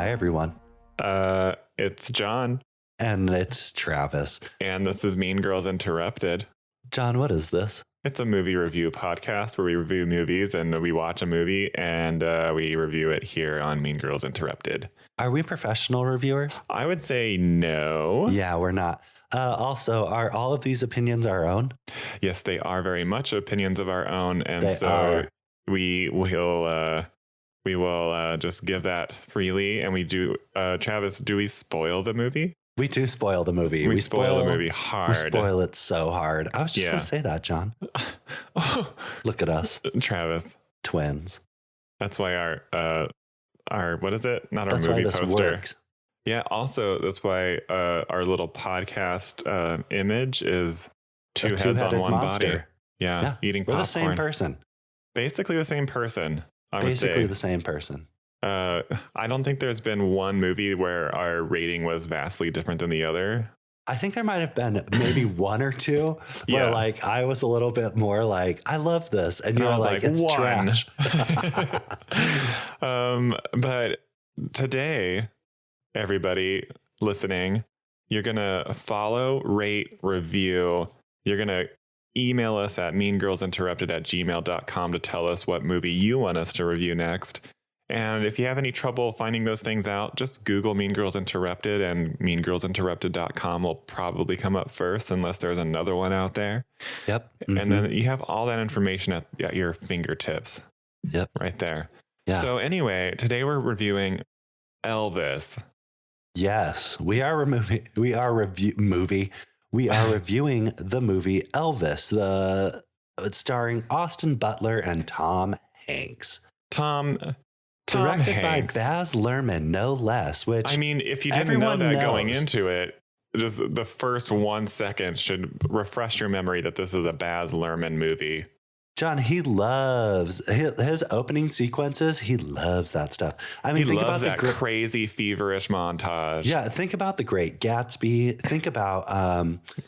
Hi, everyone. It's John. And it's Travis. And this is Mean Girls Interrupted. John, what is this? It's a movie review podcast where we review movies and we watch a movie and we review it here on Mean Girls Interrupted. Are we professional reviewers? I would say no. Yeah, we're not. Also, are all of these opinions our own? Yes, they are very much opinions of our own. And They so are. we will just give that freely. And we do, Travis, do we spoil the movie? We do spoil the movie. We spoil the movie hard. We spoil it so hard. I was just going to say that, John. Look at us. Travis. Twins. That's why our what is it? Not our That's movie why this poster. works. Yeah. Also, that's why our little podcast image is two heads on two-headed one monster. body. Yeah, eating We're popcorn. the same person. Basically the same person. I would Basically say. the same person. I don't think there's been one movie where our rating was vastly different than the other. I think there might have been maybe one or two where like I was a little bit more like, I love this. And you're like, it's one. trash. But today, everybody listening, you're going to follow, rate, review. You're going to email us at meangirlsinterrupted@gmail.com to tell us what movie you want us to review next. And if you have any trouble finding those things out, just Google Mean Girls Interrupted and meangirlsinterrupted.com will probably come up first unless there's another one out there. Yep. Mm-hmm. And then you have all that information at your fingertips. Yep. Right there. Yeah. So anyway, today we're reviewing Elvis. Yes, we are reviewing the movie Elvis, starring Austin Butler and Tom Hanks. Directed Hanks. by Baz Luhrmann, no less. Which I mean, if you didn't know that going into it, just the first 1 second should refresh your memory that this is a Baz Luhrmann movie. John, he loves his opening sequences. He loves that stuff. I mean, he think loves about that crazy feverish montage. Yeah, think about The Great Gatsby. Think about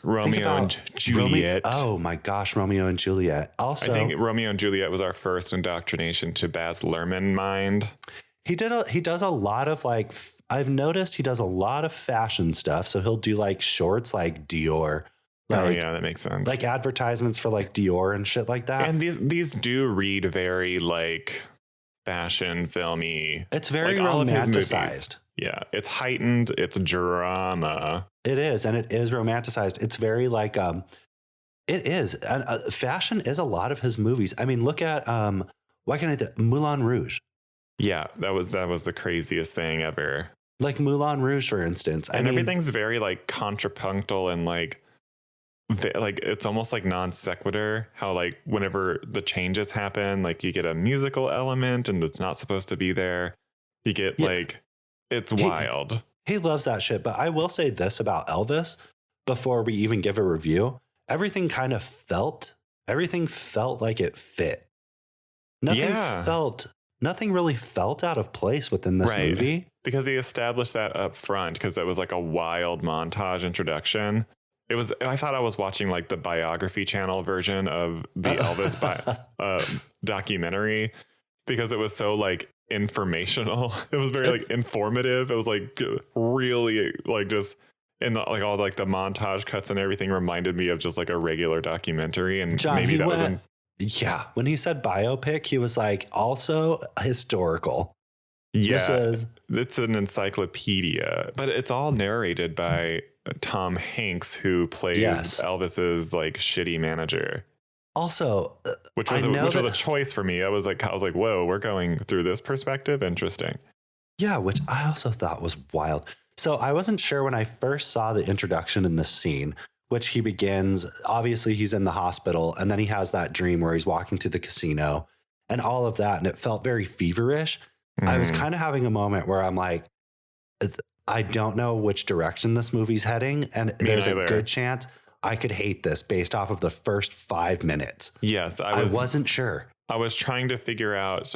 Romeo and Juliet. Oh my gosh, Romeo and Juliet. Also, I think Romeo and Juliet was our first indoctrination to Baz Luhrmann mind. He does a lot of like, I've noticed he does a lot of fashion stuff. So he'll do like shorts like Dior. Like, oh yeah, that makes sense. Like advertisements for like Dior and shit like that. And these do read very like fashion filmy. It's very like romanticized. Yeah, it's heightened. It's drama. It is, and it is romanticized. It's very like it is. Fashion is a lot of his movies. I mean, look at Moulin Rouge. Yeah, that was the craziest thing ever. Like Moulin Rouge, for instance. And everything's very like contrapuntal and like it's almost like non sequitur. How like whenever the changes happen, like you get a musical element and it's not supposed to be there. You get like it's wild. He loves that shit. But I will say this about Elvis before we even give a review. Everything felt like it fit. Nothing really felt out of place within this movie. Because he established that up front because it was like a wild montage introduction. I thought I was watching like the biography channel version of the Elvis documentary because it was so like informational. It was very like informative. It was like really like just and like all like the montage cuts and everything reminded me of just like a regular documentary. And John, maybe that wasn't. Yeah. When he said biopic, he was like also historical. Yeah. It's an encyclopedia, but it's all narrated by Tom Hanks, who plays Elvis's like shitty manager. Also, which was a choice for me. I was like, whoa, we're going through this perspective. Interesting. Yeah, which I also thought was wild. So I wasn't sure when I first saw the introduction in this scene, which he begins. Obviously, he's in the hospital, and then he has that dream where he's walking through the casino and all of that, and it felt very feverish. I was kind of having a moment where I'm like, I don't know which direction this movie's heading. And there's a good chance I could hate this based off of the first 5 minutes. Yes. I wasn't sure. I was trying to figure out,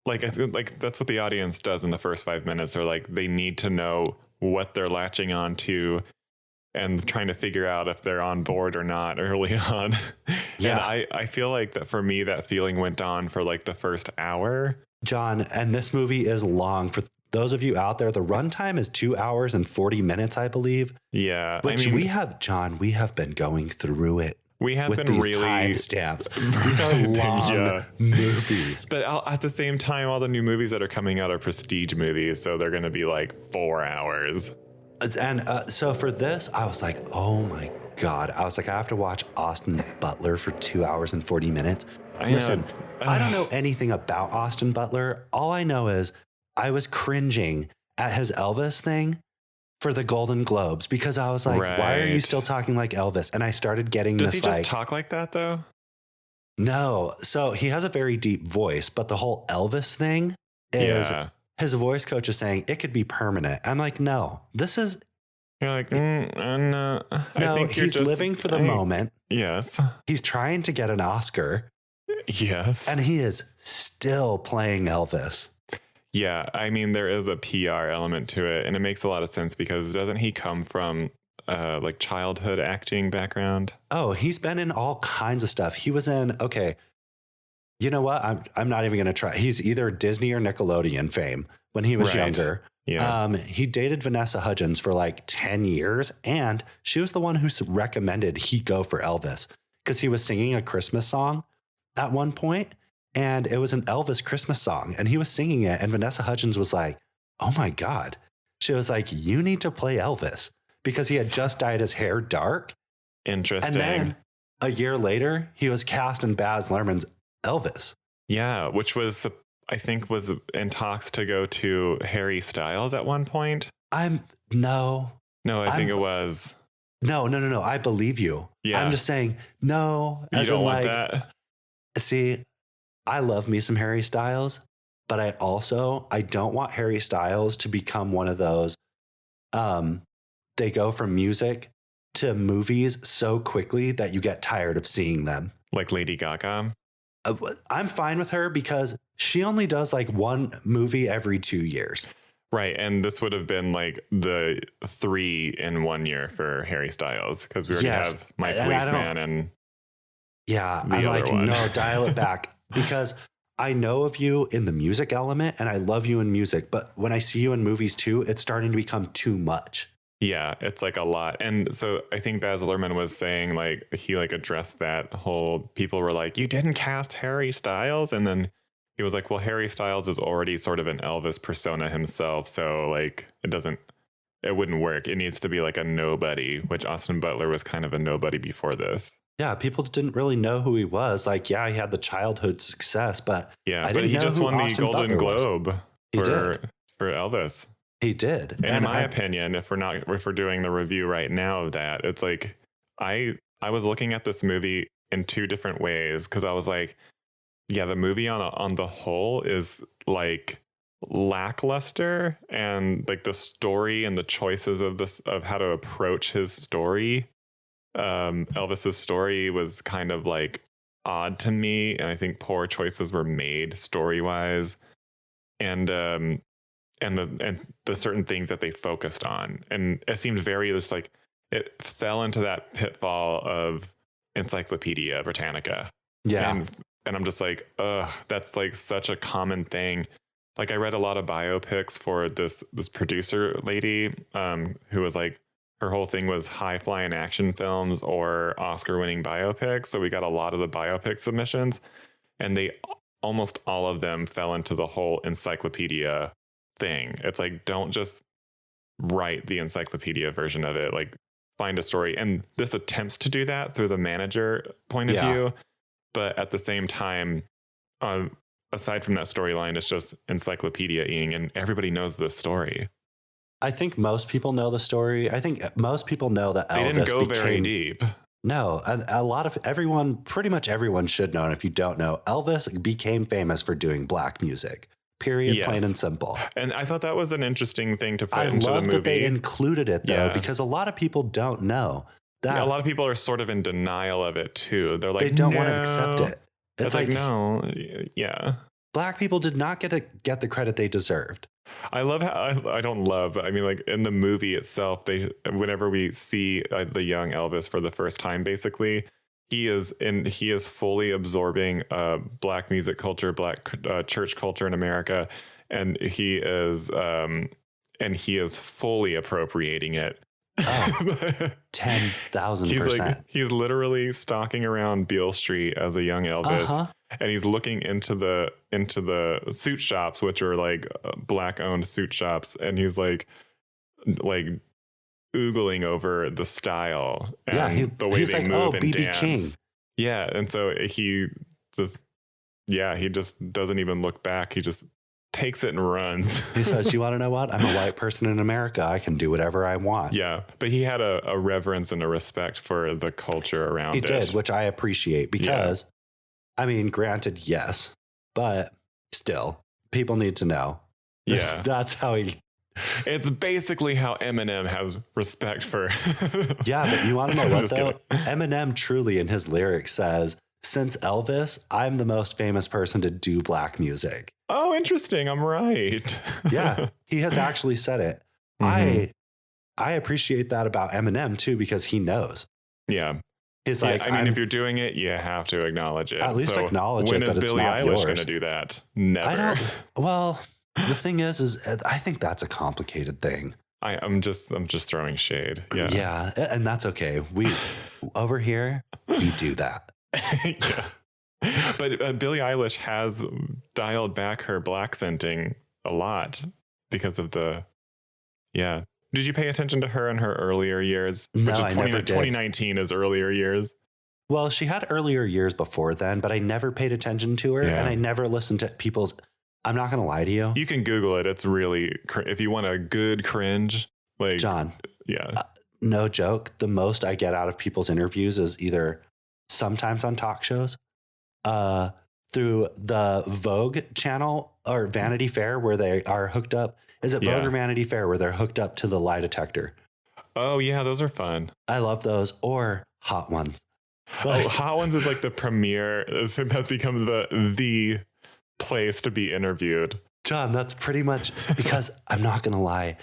like, I think like that's what the audience does in the first 5 minutes. They're like, they need to know what they're latching on to and trying to figure out if they're on board or not early on. Yeah. And I feel like that for me, that feeling went on for like the first hour. John, and this movie is long. For those of you out there, the runtime is 2 hours and 40 minutes, I believe. Yeah. Which we have been going through it. We have with been these really timestamps. These are long movies. But at the same time, all the new movies that are coming out are prestige movies. So they're going to be like 4 hours. And so for this, I was like, oh my God. I was like, I have to watch Austin Butler for 2 hours and 40 minutes. Listen, I don't know anything about Austin Butler. All I know is I was cringing at his Elvis thing for the Golden Globes because I was like, why are you still talking like Elvis? And I started getting Does this he just talk like that though? No. So he has a very deep voice, but the whole Elvis thing is his voice coach is saying it could be permanent. I'm like, no, this is. You're like, no. No, he's living for the moment. Yes. He's trying to get an Oscar. Yes. And he is still playing Elvis. Yeah, I mean, there is a PR element to it, and it makes a lot of sense because doesn't he come from like childhood acting background? Oh, he's been in all kinds of stuff. He was in, okay, you know what? I'm not even going to try. He's either Disney or Nickelodeon fame when he was younger. Yeah. He dated Vanessa Hudgens for like 10 years, and she was the one who recommended he go for Elvis because he was singing a Christmas song at one point. And it was an Elvis Christmas song and he was singing it. And Vanessa Hudgens was like, oh my God. She was like, you need to play Elvis because he had just dyed his hair dark. Interesting. And then a year later, he was cast in Baz Luhrmann's Elvis. Yeah, which was, I think, was in talks to go to Harry Styles at one point. No, I think it was. No. I believe you. Yeah. I'm just saying, no. You don't want that? See, I love me some Harry Styles, but I don't want Harry Styles to become one of those. They go from music to movies so quickly that you get tired of seeing them. Like Lady Gaga. I'm fine with her because she only does like one movie every 2 years. Right. And this would have been like the 3 in 1 year for Harry Styles because we already have My Policeman and. Yeah. I'm like, no, dial it back. Because I know of you in the music element and I love you in music, but when I see you in movies too, it's starting to become too much. Yeah, it's like a lot. And so I think Baz Luhrmann was saying like he like addressed that whole people were like, you didn't cast Harry Styles. And then he was like, well, Harry Styles is already sort of an Elvis persona himself. So like it wouldn't work. It needs to be like a nobody, which Austin Butler was kind of a nobody before this. Yeah, people didn't really know who he was. Like, yeah, he had the childhood success, but but he just won the Golden Globe for Elvis. He did. And in my opinion, if we're doing the review right now of that, it's like I was looking at this movie in 2 different ways because I was like, yeah, the movie on the whole is like lackluster, and like the story and the choices of how to approach his story. Elvis's story was kind of like odd to me, and I think poor choices were made story wise, and the certain things that they focused on, and it seemed very just like it fell into that pitfall of Encyclopedia Britannica. Yeah, and I'm just like, ugh, that's like such a common thing. Like I read a lot of biopics for this producer lady, who was like, her whole thing was high flying action films or Oscar winning biopics. So we got a lot of the biopic submissions, and almost all of them fell into the whole encyclopedia thing. It's like, don't just write the encyclopedia version of it. Like find a story. And this attempts to do that through the manager point of view. But at the same time, aside from that storyline, it's just encyclopedia-ing, and everybody knows the story. I think most people know the story. I think most people know that Elvis didn't go very deep. No, a lot of everyone, pretty much everyone should know. And if you don't know, Elvis became famous for doing black music. Period. Yes. Plain and simple. And I thought that was an interesting thing to put into the movie. I love that they included it though, because a lot of people don't know that. Yeah, a lot of people are sort of in denial of it too. They're like, they don't want to accept it. It's like, no, yeah. Black people did not get the credit they deserved. I love how I don't love, but I mean, like in the movie itself, whenever we see the young Elvis for the first time, basically, he is fully absorbing black music culture, black church culture in America, and he is fully appropriating it. Oh, 10,000%. He's literally stalking around Beale Street as a young Elvis, and he's looking into the suit shops, which are like black owned suit shops, and he's like oogling over the style and the way they move and BB dance. King. Yeah, and so he just doesn't even look back. He just takes it and runs. He says, "You want to know what? I'm a white person in America. I can do whatever I want." Yeah, but he had a reverence and a respect for the culture around it. He did, which I appreciate because, I mean, granted, yes, but still, people need to know. That's how he... It's basically how Eminem has respect for... Yeah, but you want to know what, though? Eminem truly in his lyrics says, "Since Elvis, I'm the most famous person to do black music." Oh, interesting. I'm right. Yeah, he has actually said it. Mm-hmm. I appreciate that about Eminem too, because he knows. Yeah. He's like, I mean, if you're doing it, you have to acknowledge it. At least acknowledge when it. When is Billie Eilish going to do that? Never. Well, the thing is I think that's a complicated thing. I'm just throwing shade. Yeah. Yeah. And that's okay. We over here, we do that. Yeah. But Billie Eilish has dialed back her black scenting a lot because of the... Yeah. Did you pay attention to her in her earlier years? No, I never did. 2019 is earlier years. Well, she had earlier years before then, but I never paid attention to her, and I never listened to people's... I'm not going to lie to you. You can Google it. It's really... If you want a good cringe, like... John. Yeah. No joke. The most I get out of people's interviews is either sometimes on talk shows, through the Vogue channel or Vanity Fair where they are hooked up. Is it Vogue or Vanity Fair where they're hooked up to the lie detector? Oh yeah, those are fun. I love those. Or Hot Ones. Hot Ones is like the premiere. It has become the place to be interviewed. John, that's pretty much because I'm not going to lie.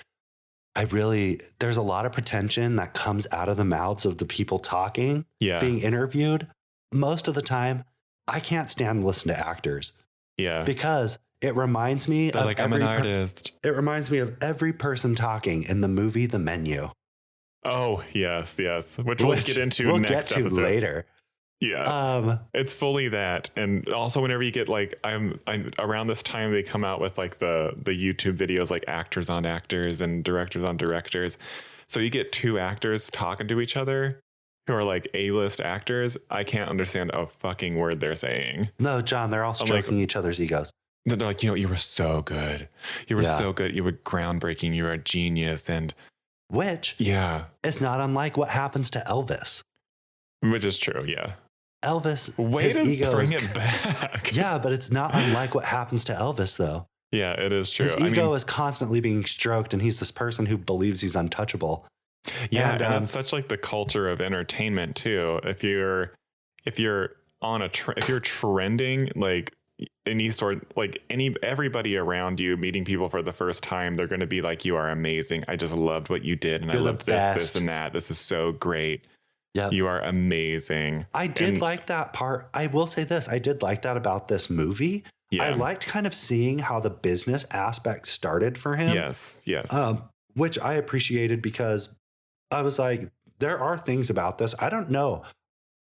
There's a lot of pretension that comes out of the mouths of the people talking, being interviewed. Most of the time, I can't stand to listen to actors. Yeah. Because it reminds me of I'm an artist. It reminds me of every person talking in the movie The Menu. Oh, yes. Which we'll get into next episode. Later. Yeah. It's fully that. And also whenever you get like I'm around this time they come out with like the YouTube videos like actors on actors and directors on directors. So you get two actors talking to each other who are like A-list actors. I can't understand a fucking word they're saying. No, John, they're all stroking each other's egos. They're like, you were so good. You were so good. You were groundbreaking. You were a genius. And which is not unlike what happens to Elvis. Which is true, yeah. Elvis, way to bring it back. Yeah, but it's not unlike what happens to Elvis, though. Yeah, it is true. His ego is constantly being stroked, and he's this person who believes he's untouchable. Yeah, and it's such like the culture of entertainment too. If you're on if you're trending, like everybody around you meeting people for the first time, they're going to be like, "You are amazing. I just loved what you did, and I loved this, and that. This is so great. Yeah, you are amazing." I did like that part. I will say this: I did like that about this movie. Yeah. I liked kind of seeing how the business aspect started for him. Yes. Which I appreciated because I was like, there are things about this. I don't know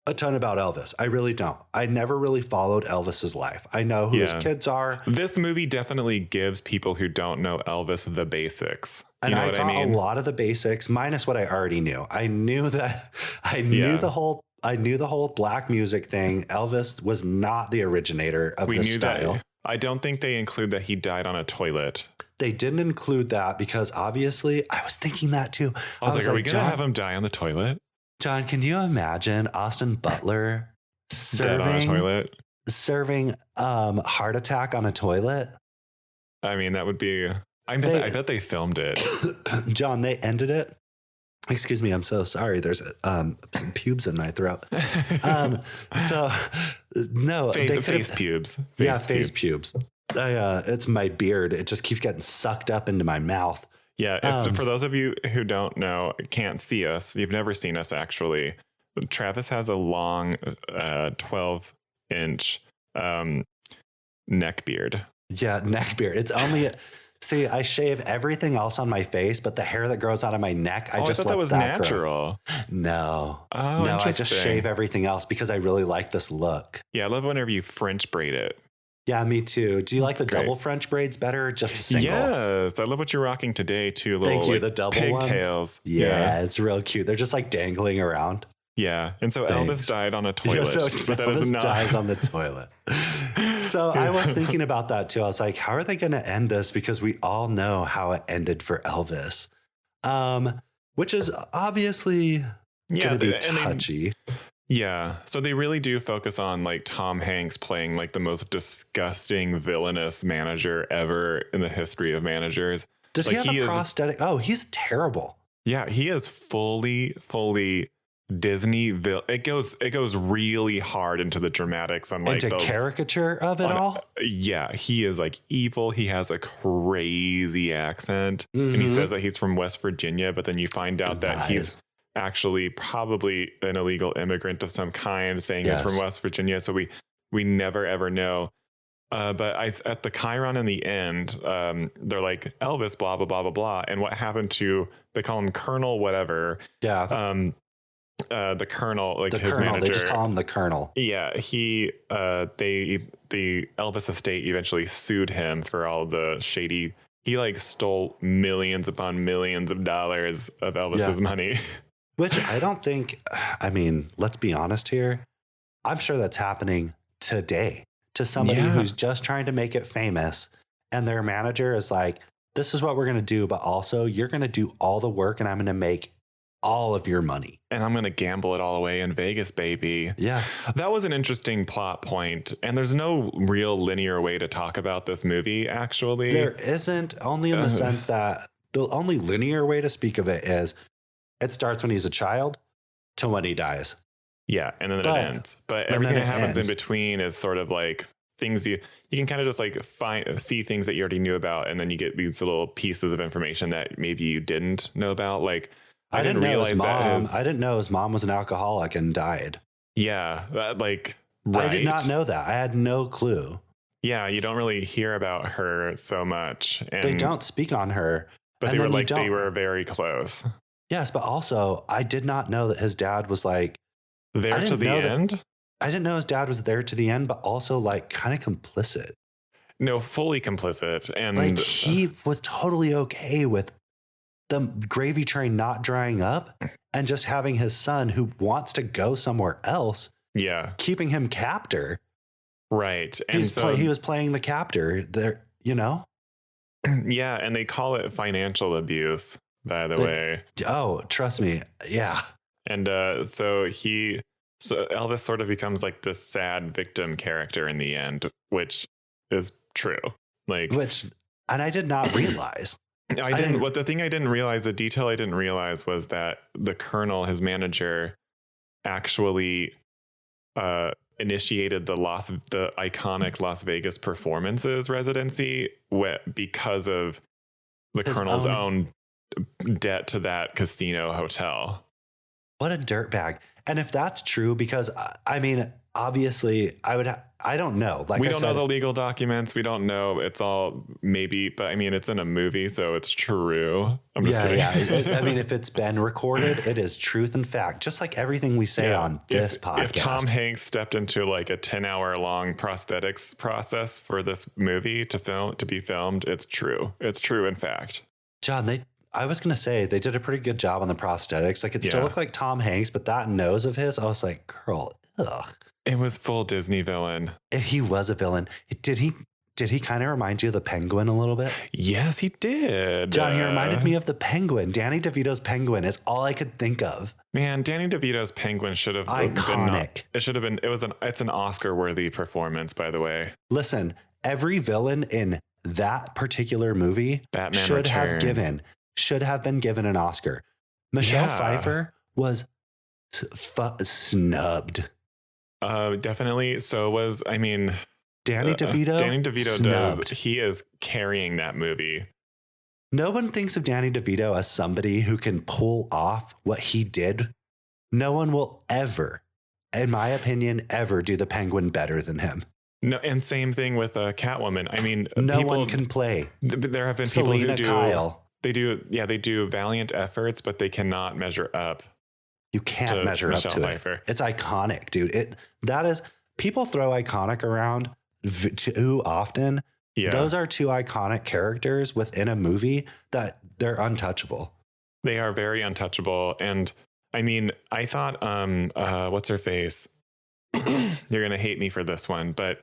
a ton about Elvis. I really don't. I never really followed Elvis's life. I know who his kids are. This movie definitely gives people who don't know Elvis the basics. And I got a lot of the basics, minus what I already knew. I knew that I knew the whole black music thing. Elvis was not the originator of this style. I don't think they include that he died on a toilet. They didn't include that because obviously I was thinking that too. I was like, are we going to have him die on the toilet? John, can you imagine Austin Butler dead on a toilet? Serving heart attack on a toilet? I mean, that would be... I bet they filmed it. John, they ended it. Excuse me, I'm so sorry. There's some pubes in my throat. Face pubes. Face pubes. It's my beard. It just keeps getting sucked up into my mouth. Yeah. For those of you who don't know, can't see us, you've never seen us actually. Travis has a long 12-inch neck beard. Yeah, neck beard. It's only see, I shave everything else on my face, but the hair that grows out of my neck, I I just thought let that was that grow. natural. No. Oh, No, I just interesting. shave everything else because I really like this look. Yeah, I love whenever you French braid it. Yeah, me too. Do you like the Great. double French braids better or just a single? Yes, I love what you're rocking today too. Little, Thank you. like, The double pigtails. ones. Yeah, it's real cute. They're just like dangling around. Yeah. And so Thanks. Elvis died on a toilet. Yeah, so but that is Elvis not. dies on the toilet. So I was thinking about that too. I was like, how are they going to end this? Because we all know how it ended for Elvis, which is obviously going to be touchy. Yeah. So they really do focus on like Tom Hanks playing like the most disgusting villainous manager ever in the history of managers. Did like, he have a prosthetic? Oh, he's terrible. Yeah, he is fully Disney. It goes really hard into the dramatics on like into caricature of it all. Yeah, he is like evil. He has a crazy accent, and he says that he's from West Virginia, but then you find out that he's actually probably an illegal immigrant of some kind, saying he's from West Virginia. So we never ever know. But at the Chiron in the end, they're like Elvis, blah blah blah blah blah, and what happened to, they call him Colonel whatever. Yeah. The Colonel, like the his Colonel, manager. they just call him the Colonel. Yeah, the Elvis estate eventually sued him for all the shady. He like stole millions upon millions of dollars of Elvis's money. Which I don't think, I mean, let's be honest here. I'm sure that's happening today to somebody who's just trying to make it famous. And their manager is like, this is what we're going to do. But also you're going to do all the work and I'm going to make all of your money. And I'm going to gamble it all away in Vegas, baby. Yeah. That was an interesting plot point. And there's no real linear way to talk about this movie, actually. There isn't, only in the sense that the only linear way to speak of it is it starts when he's a child to when he dies. Yeah, and then it ends. But everything that happens in between is sort of like things you can kind of just like see things that you already knew about, and then you get these little pieces of information that maybe you didn't know about. Like I didn't realize I didn't know his mom was an alcoholic and died. Yeah, right. I did not know that. I had no clue. Yeah, you don't really hear about her so much. And they don't speak on her. But they were like, they were very close. Yes, but also I did not know that his dad was like there to the end. I didn't know his dad was there to the end, but also like kind of complicit. No, fully complicit. And like he was totally okay with the gravy train not drying up and just having his son who wants to go somewhere else. Yeah. Keeping him captor. Right. And he was playing the captor there, you know? Yeah. And they call it financial abuse, by the way. Oh, trust me. Yeah. And so Elvis sort of becomes like this sad victim character in the end, which is true. And I did not realize. The detail I didn't realize was that the Colonel, his manager, actually initiated the iconic Las Vegas Performances residency because of the Colonel's own debt to that casino hotel. What a dirtbag. And if that's true, because I mean, obviously I don't know. Like we don't know the legal documents. We don't know. It's all maybe, but I mean, it's in a movie, so it's true. I'm just kidding. Yeah. I mean, if it's been recorded, it is truth and fact, just like everything we say on this podcast. If Tom Hanks stepped into like a 10-hour long prosthetics process for this movie to be filmed, it's true. It's true in fact. John, I was going to say they did a pretty good job on the prosthetics. Like it still looked like Tom Hanks, but that nose of his, I was like, girl, ugh. It was full Disney villain. He was a villain. Did he kind of remind you of the Penguin a little bit? Yes, he did. John, he reminded me of the Penguin. Danny DeVito's Penguin is all I could think of. Man, Danny DeVito's Penguin should have iconic. It's an Oscar-worthy performance, by the way. Listen, every villain in that particular movie should have been given an Oscar. Michelle Pfeiffer was snubbed. Definitely. So was, I mean, Danny DeVito. Danny DeVito snubbed. He is carrying that movie. No one thinks of Danny DeVito as somebody who can pull off what he did. No one will ever, in my opinion, ever do the Penguin better than him. No, and same thing with Catwoman. I mean, No people, one can play. there have been Selena people who do. Kyle. They do valiant efforts, but they cannot measure up. You can't measure up to it. It's iconic, dude. People throw iconic around too often. Yeah. Those are two iconic characters within a movie that they're untouchable. They are very untouchable. And I mean, I thought, what's her face? You're going to hate me for this one, but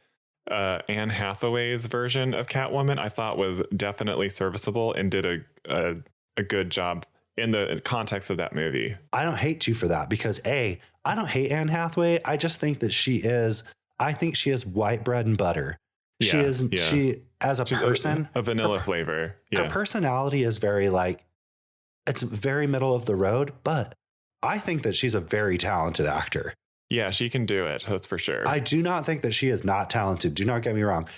Anne Hathaway's version of Catwoman, I thought was definitely serviceable and did a good job in the context of that movie. I don't hate you for that because I don't hate Anne Hathaway. I just think that I think she is white bread and butter. Yeah, she as a person, a vanilla flavor. Yeah. Her personality is very it's very middle of the road, but I think that she's a very talented actor. Yeah, she can do it. That's for sure. I do not think that she is not talented. Do not get me wrong.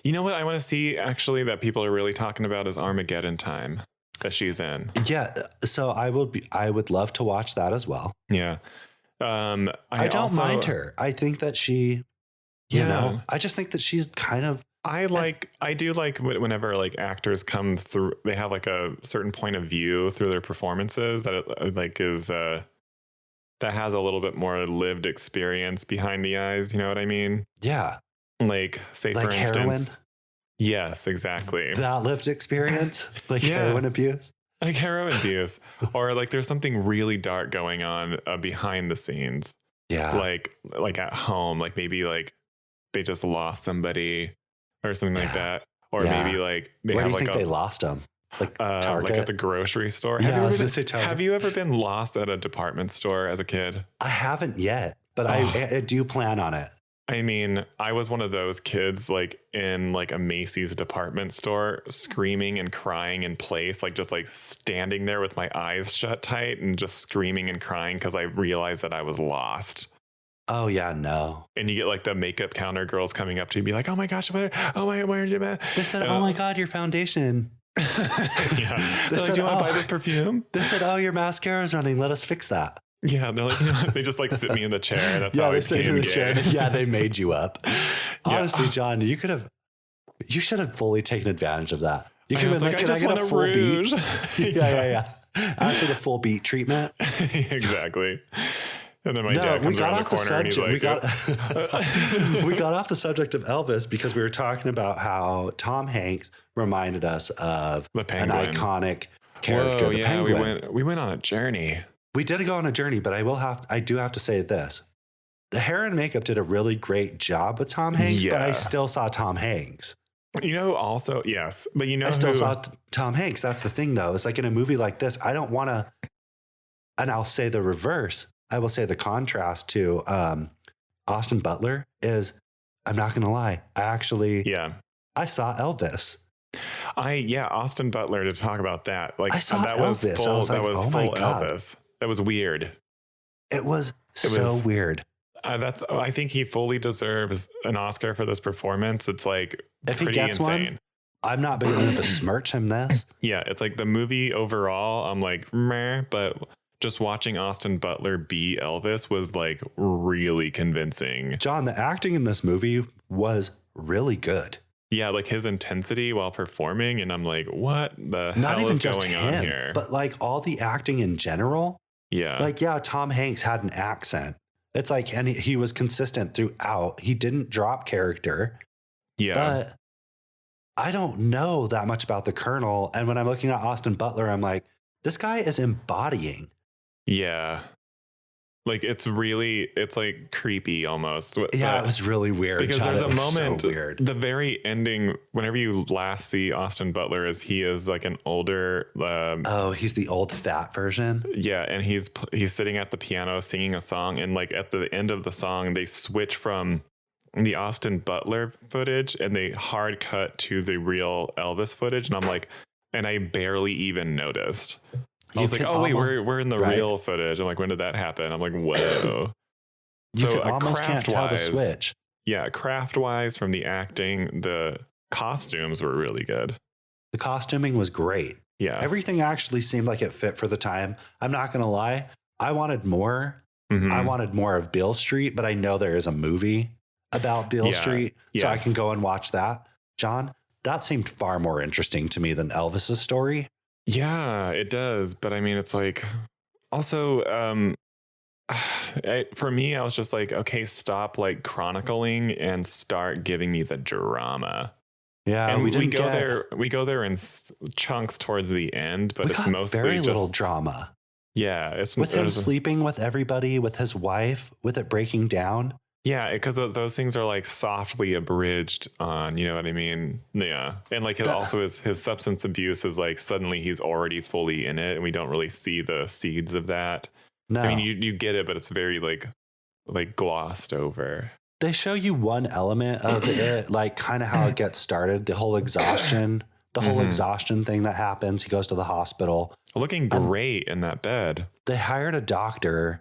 You know what I want to see actually that people are really talking about is Armageddon Time that she's in. Yeah. So I would love to watch that as well. Yeah. I don't mind her. I think that she, I just think that she's kind of, I do like whenever like actors come through, they have like a certain point of view through their performances that it is, that has a little bit more lived experience behind the eyes. You know what I mean? Yeah. Like say for instance, heroin? Yes, exactly. That lived experience, heroin abuse. Like heroin abuse, or like there's something really dark going on behind the scenes. Yeah. Like at home, like maybe like they just lost somebody or something like that. Or maybe like they Where have do you like think they lost them? Like Target? Like at the grocery store. Yeah, I was going to say Target. Have you ever been lost at a department store as a kid? I haven't yet, but I do plan on it. I mean, I was one of those kids like in like a Macy's department store screaming and crying in place, like just like standing there with my eyes shut tight and just screaming and crying because I realized that I was lost. Oh yeah, no. And you get like the makeup counter girls coming up to you and be like, oh my gosh, where'd you been? They said, oh my God, your foundation. Yeah. They're like, do you want to buy this perfume? They said, oh, your mascara's running. Let us fix that. Yeah, they're like, they just like sit me in the chair. That's how I came in the chair. Yeah, they made you up. Honestly, John, you should have fully taken advantage of that. You could have been like, can I get a full beat? Yeah. Ask for the full beat treatment. Exactly. And then my dad comes around the corner and he's like, we got off the subject of Elvis because we were talking about how Tom Hanks reminded us of an iconic character, the Penguin. We went on a journey. We did go on a journey, but I do have to say this. The hair and makeup did a really great job with Tom Hanks, but I still saw Tom Hanks. You know, also, yes, but I still saw Tom Hanks. That's the thing, though. It's like in a movie like this, I don't want to, and I'll say the reverse. I will say the contrast to Austin Butler is, I'm not going to lie. I saw Elvis. Austin Butler, to talk about that. Like I saw that Elvis. was full Elvis. That was weird. It was so weird. I think he fully deserves an Oscar for this performance. It's like if pretty he gets insane. One, I'm not going to besmirch him this. Yeah, it's like the movie overall, I'm like, meh, but just watching Austin Butler be Elvis was like really convincing. John, the acting in this movie was really good. Yeah, like his intensity while performing. And I'm like, what the hell is going on here? But like all the acting in general. Yeah. Like, Tom Hanks had an accent. It's like, and he was consistent throughout. He didn't drop character. Yeah. But I don't know that much about the Colonel. And when I'm looking at Austin Butler, I'm like, this guy is embodying. Yeah. Like it's like creepy almost. Yeah, it was really weird. Because there's a moment, so weird. The very ending, whenever you last see Austin Butler, he is like an older. He's the old fat version. Yeah, and he's sitting at the piano singing a song, and like at the end of the song, they switch from the Austin Butler footage and they hard cut to the real Elvis footage, and I'm like, and I barely even noticed. I was like, oh wait, we're in the real footage. I'm like, when did that happen? I'm like, whoa. You almost can't tell the switch. Yeah, craft wise, from the acting, the costumes were really good. The costuming was great. Yeah, everything actually seemed like it fit for the time. I'm not gonna lie, I wanted more. Mm-hmm. I wanted more of Beale Street, but I know there is a movie about Beale Yeah. Street so I Yes. can go and watch that. John, that seemed far more interesting to me than Elvis's story. Yeah, it does. But I mean, it's like also, for me, I was just like, okay, stop like chronicling and start giving me the drama. Yeah, And we didn't get we go there in chunks towards the end, but we it's got mostly very just little drama. Yeah, it's With him there's a- sleeping with everybody, with his wife, with it breaking down. Yeah, because those things are like softly abridged on, you know what I mean? Yeah. And like also his substance abuse is like suddenly he's already fully in it and we don't really see the seeds of that. No. I mean, you get it, but it's very like glossed over. They show you one element of it, like kind of how it gets started, the whole exhaustion thing that happens. He goes to the hospital. Looking great in that bed. They hired a doctor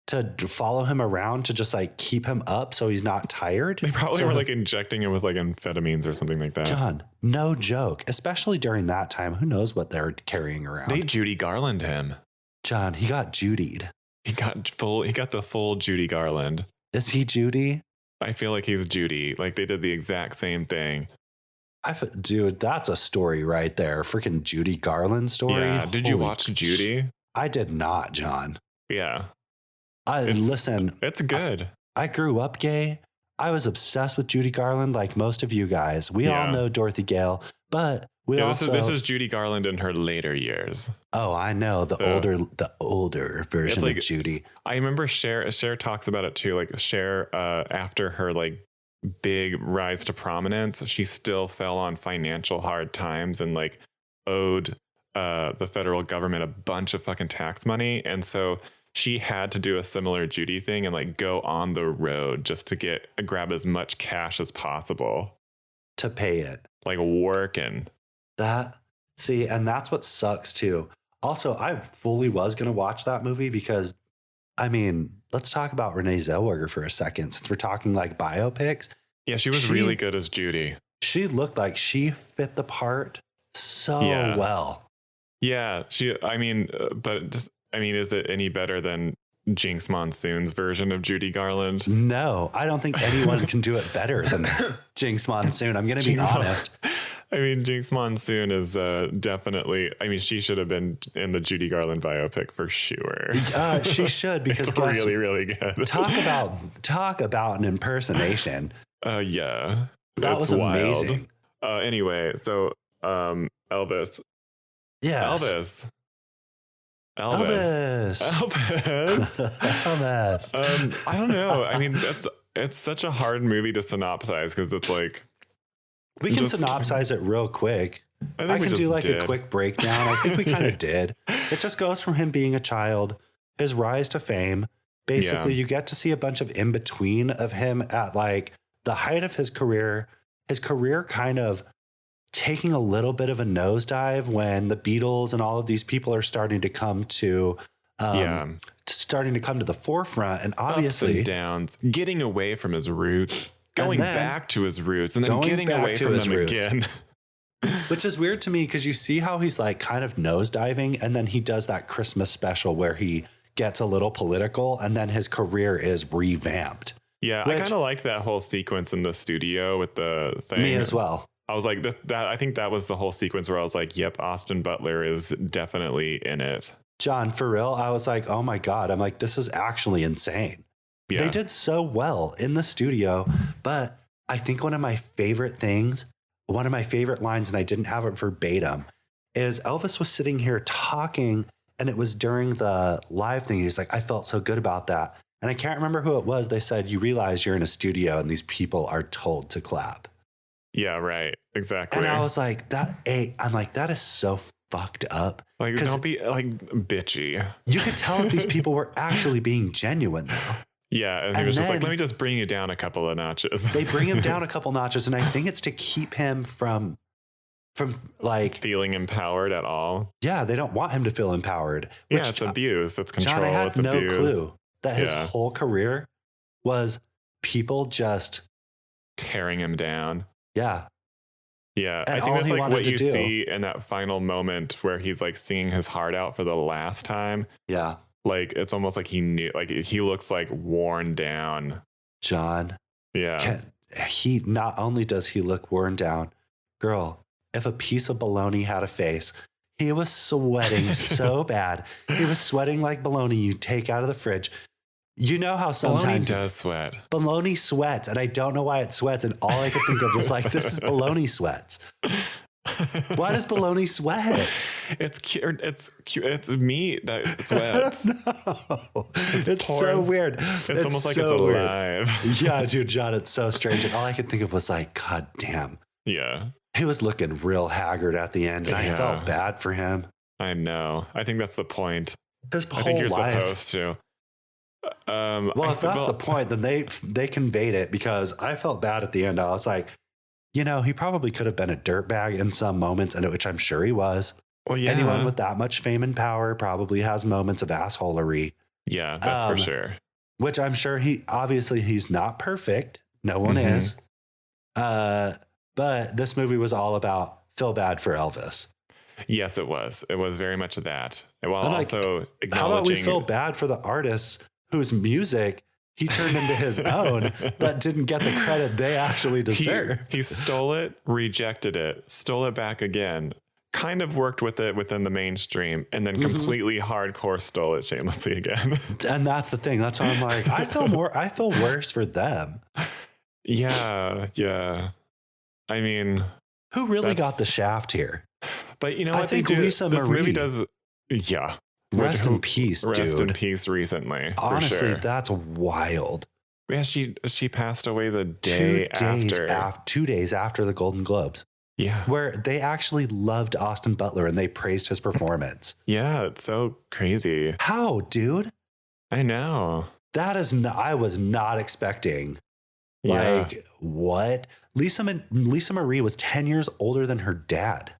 to follow him around to just like keep him up so he's not tired. They probably were like injecting him with like amphetamines or something like that. John, no joke. Especially during that time. Who knows what they're carrying around? They Judy Garland him. John, he got Judied. He got the full Judy Garland. Is he Judy? I feel like he's Judy. Like they did the exact same thing. Dude, that's a story right there. Freaking Judy Garland story. Yeah. Did you watch Judy? I did not, John. Yeah. Listen. It's good. I grew up gay. I was obsessed with Judy Garland, like most of you guys. We all know Dorothy Gale, but this is Judy Garland in her later years. Oh, I know the older version of Judy. I remember Cher talks about it too. Like Cher, after her like big rise to prominence, she still fell on financial hard times and like owed the federal government a bunch of fucking tax money, and so she had to do a similar Judy thing and like go on the road just to grab as much cash as possible to pay it. Like working. And that's what sucks too. Also, I fully was going to watch that movie because, I mean, let's talk about Renee Zellweger for a second, since we're talking like biopics. Yeah, she was really good as Judy. She looked like she fit the part so well. Yeah, is it any better than Jinx Monsoon's version of Judy Garland? No, I don't think anyone can do it better than Jinx Monsoon. I'm going to be honest. I mean, Jinx Monsoon is definitely, she should have been in the Judy Garland biopic for sure. She should, because it's really, really good. Talk about an impersonation. Yeah. That was amazing. Anyway, so Elvis. Yes. Elvis. I don't know. I mean, it's such a hard movie to synopsize because it's like we can synopsize it real quick. I can do like a quick breakdown. I think we kind of did. It just goes from him being a child, his rise to fame. Basically, you get to see a bunch of in between of him at like the height of his career kind of taking a little bit of a nosedive when the Beatles and all of these people are starting to come to the forefront, and obviously ups and downs, getting away from his roots, going back to his roots, and then getting away from them again. Which is weird to me because you see how he's like kind of nosediving, and then he does that Christmas special where he gets a little political, and then his career is revamped. Yeah, I kind of liked that whole sequence in the studio with the thing. Me as well. I was like, I think that was the whole sequence where I was like, yep, Austin Butler is definitely in it. John, for real, I was like, oh my God. I'm like, this is actually insane. Yeah. They did so well in the studio. But I think one of my favorite lines, and I didn't have it verbatim, is Elvis was sitting here talking, and it was during the live thing. He's like, I felt so good about that. And I can't remember who it was. They said, you realize you're in a studio and these people are told to clap. Yeah, right. Exactly. And I was like, that is so fucked up. Like, don't be like bitchy. You could tell that these people were actually being genuine though. Yeah. And he was just like, let me just bring you down a couple of notches. They bring him down a couple notches. And I think it's to keep him from like feeling empowered at all. Yeah. They don't want him to feel empowered. It's abuse. It's control. John, I had it's no abuse. clue that his whole career was people just tearing him down. Yeah. Yeah. I think that's like what you see in that final moment where he's like singing his heart out for the last time. Yeah. Like, it's almost like he knew, like he looks like worn down. John, Yeah. He not only does he look worn down, girl, if a piece of bologna had a face, he was sweating so bad. He was sweating like bologna you take out of the fridge. You know how sometimes bologna does sweat. Bologna sweats, and I don't know why it sweats. And all I could think of was like, this is bologna sweats. Why does bologna sweat? It's cute. It's meat that sweats. No, it's so weird. It's almost like it's alive. Yeah, dude, John, it's so strange. And all I could think of was like, God damn. Yeah. He was looking real haggard at the end, and I felt bad for him. I know. I think that's the point. His whole I think you're life. Supposed to. Well, if that's the point, then they conveyed it, because I felt bad at the end. I was like, you know, he probably could have been a dirtbag in some moments, and which I'm sure he was. Well, yeah. Anyone with that much fame and power probably has moments of assholery. Yeah, that's for sure. Which I'm sure he's not perfect. No one is. But this movie was all about feel bad for Elvis. Yes, it was. It was very much that. While I'm also like, acknowledging. How about we feel bad for the artists whose music he turned into his own that didn't get the credit they actually deserve? He stole it, rejected it, stole it back again, kind of worked with it within the mainstream, and then completely hardcore stole it shamelessly again. And that's the thing. That's why I'm like, I feel worse for them. Yeah. I mean, who really got the shaft here? But you know what? I think Lisa this Marie movie does. Yeah. Rest in peace, dude. Rest in peace recently. Honestly, for sure. That's wild. Yeah, she passed away the day after. 2 days after the Golden Globes. Yeah. Where they actually loved Austin Butler and they praised his performance. Yeah, it's so crazy. How, dude? I know. That is not, I was not expecting. Yeah. Like, what? Lisa Marie was 10 years older than her dad.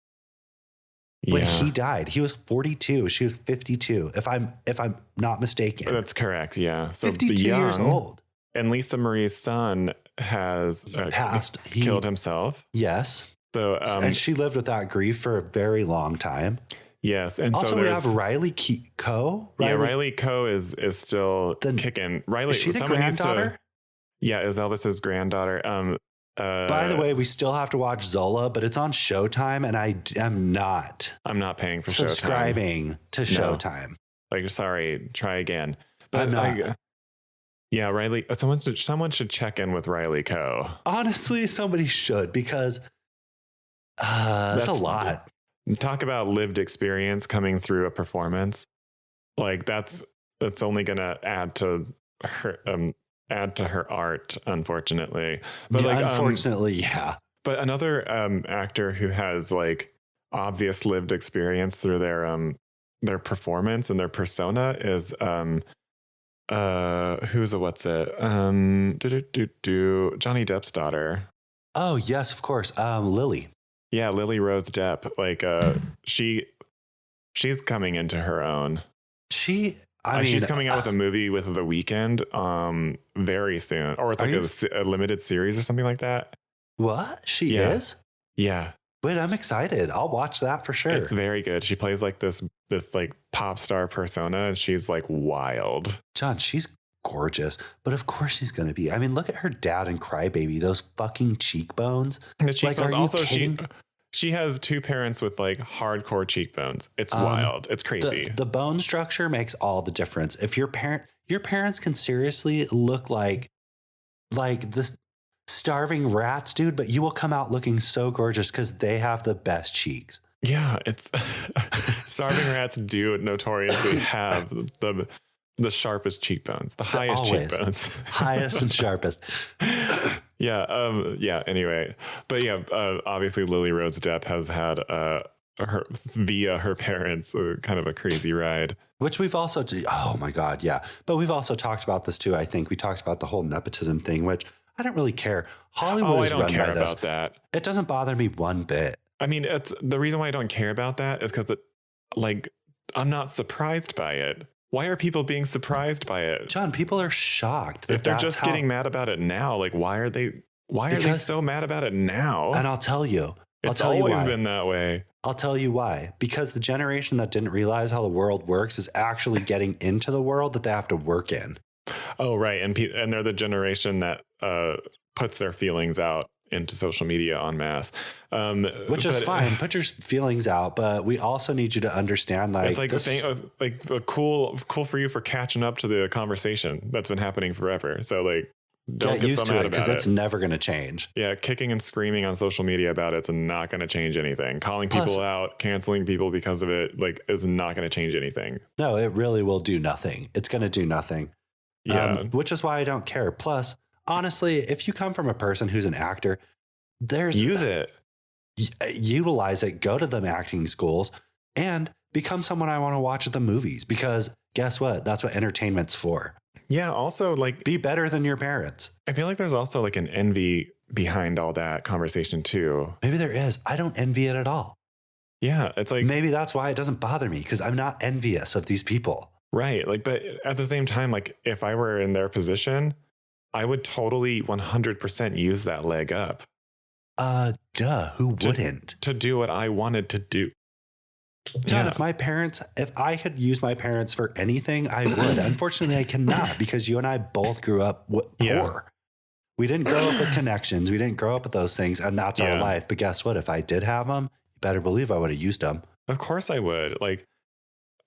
When he died, he was 42. She was 52. If I'm not mistaken. That's correct. Yeah. So 52 years old. And Lisa Marie's son has passed. He killed himself. Yes. So and she lived with that grief for a very long time. Yes. And also, so we have Riley Coe. Riley Coe is still kicking. Riley, is she the granddaughter? Yeah, is Elvis's granddaughter. By the way, we still have to watch Zola, but it's on Showtime, and I am not. I'm not paying for subscribing to Showtime. Like, sorry, try again. But I'm not. Yeah, Riley. Someone should check in with Riley Coe. Honestly, somebody should, because that's a lot. Talk about lived experience coming through a performance. Like that's only gonna add to her art, unfortunately. But unfortunately, yeah. But another actor who has like obvious lived experience through their performance and their persona is who's a what's it? Johnny Depp's daughter. Oh yes, of course. Lily. Yeah, Lily Rose Depp. Like she's coming into her own. She's coming out with a movie with The Weeknd very soon, or it's like a limited series or something like that. What? She is? Yeah. Wait, I'm excited. I'll watch that for sure. It's very good. She plays like this like pop star persona, and she's like wild. John, she's gorgeous, but of course she's going to be. I mean, look at her dad in Crybaby. Those fucking cheekbones. The cheekbones. Like, are also, you kidding? She has two parents with like hardcore cheekbones. It's wild. It's crazy. The bone structure makes all the difference. If your parents can seriously look like this starving rats, dude, but you will come out looking so gorgeous because they have the best cheeks. Yeah, it's starving rats do notoriously have the sharpest cheekbones, the highest cheekbones, highest and sharpest. Yeah. Anyway, but yeah, obviously Lily Rose Depp has had her via her parents kind of a crazy ride, which we've also oh my god, yeah. But we've also talked about this too. I think we talked about the whole nepotism thing, which I don't really care. Hollywood is run by this. I don't care about that. It doesn't bother me one bit. I mean, it's the reason why I don't care about that is because I'm not surprised by it. Why are people being surprised by it? John, people are shocked. If they're just getting mad about it now, like why are they so mad about it now? And I'll tell you. It's always been that way. I'll tell you why. Because the generation that didn't realize how the world works is actually getting into the world that they have to work in. Oh, right. And they're the generation that puts their feelings out into social media en masse. Which is fine. Put your feelings out, but we also need you to understand, like, it's like saying, like, cool for you for catching up to the conversation that's been happening forever. So like, don't get used so to mad it, because about it's never going to change. Yeah, kicking and screaming on social media about it's not going to change anything. Calling people out, canceling people because of it, like, is not going to change anything. No, it really will do nothing. It's going to do nothing. Yeah. Which is why I don't care. Plus, honestly, if you come from a person who's an actor, use it. Utilize it, go to them acting schools, and become someone I want to watch at the movies, because guess what? That's what entertainment's for. Yeah. Also, like, be better than your parents. I feel like there's also like an envy behind all that conversation too. Maybe there is. I don't envy it at all. Yeah. It's like, maybe that's why it doesn't bother me, because I'm not envious of these people. Right. Like, but at the same time, like, if I were in their position, I would totally 100% use that leg up. Who wouldn't? To do what I wanted to do. John, if I could use my parents for anything, I would. Unfortunately, I cannot, because you and I both grew up poor. Yeah. We didn't grow up with connections. We didn't grow up with those things, and that's our life. But guess what? If I did have them, you better believe I would have used them. Of course I would. Like,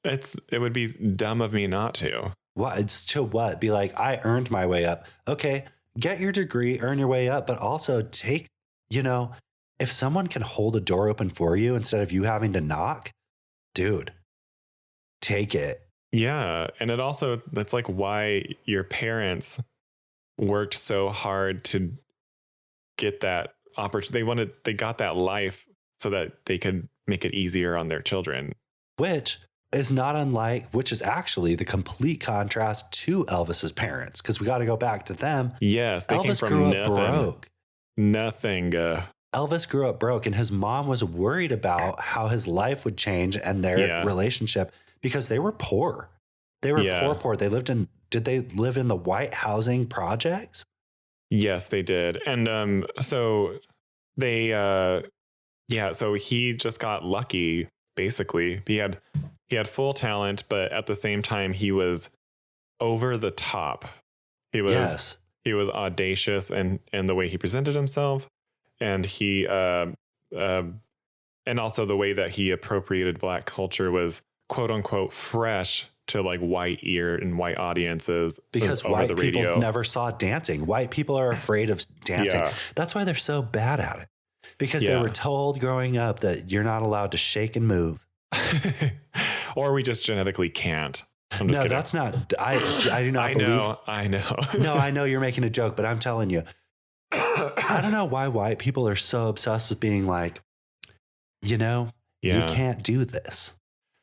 it would be dumb of me not to. What? It's to what? Be like, I earned my way up. Okay, get your degree, earn your way up, but also take, if someone can hold a door open for you instead of you having to knock, dude, take it. Yeah. And that's like why your parents worked so hard to get that opportunity. They got that life so that they could make it easier on their children. Which is actually the complete contrast to Elvis's parents, because we got to go back to them. Yes. They Elvis came from grew nothing. up broke. Nothing. Elvis grew up broke, and his mom was worried about how his life would change and their relationship, because they were poor. They were poor. Did they live in the white housing projects? Yes, they did. And so they, so he just got lucky, basically. He had full talent, but at the same time, he was over the top. He was audacious and the way he presented himself. And he, and also the way that he appropriated Black culture was quote unquote fresh to like white ear and white audiences, because white people never saw dancing. White people are afraid of dancing. Yeah. That's why they're so bad at it, because they were told growing up that you're not allowed to shake and move. Or we just genetically can't. I'm just kidding. That's not. I do not believe. I know. No, I know you're making a joke, but I'm telling you, I don't know why white people are so obsessed with being like, you can't do this.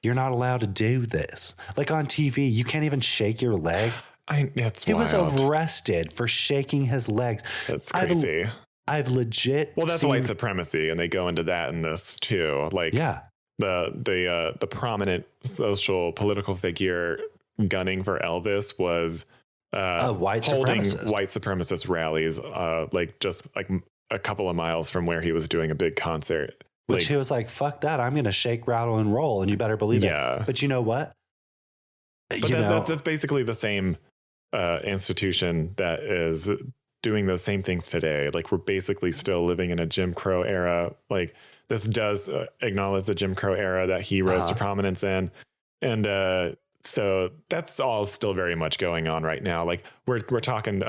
You're not allowed to do this. Like on TV, you can't even shake your leg. He was arrested for shaking his legs. That's crazy. I've legit. Well, that's white supremacy, and they go into that in this too. Like, the prominent social political figure gunning for Elvis was holding white supremacist rallies, like just like a couple of miles from where he was doing a big concert. Which he was like, fuck that, I'm going to shake, rattle, and roll, and you better believe it. But you know what? But that's basically the same institution that is doing those same things today. Like, we're basically still living in a Jim Crow era. Like, this does acknowledge the Jim Crow era that he rose to prominence in. And so that's all still very much going on right now. Like, we're talking,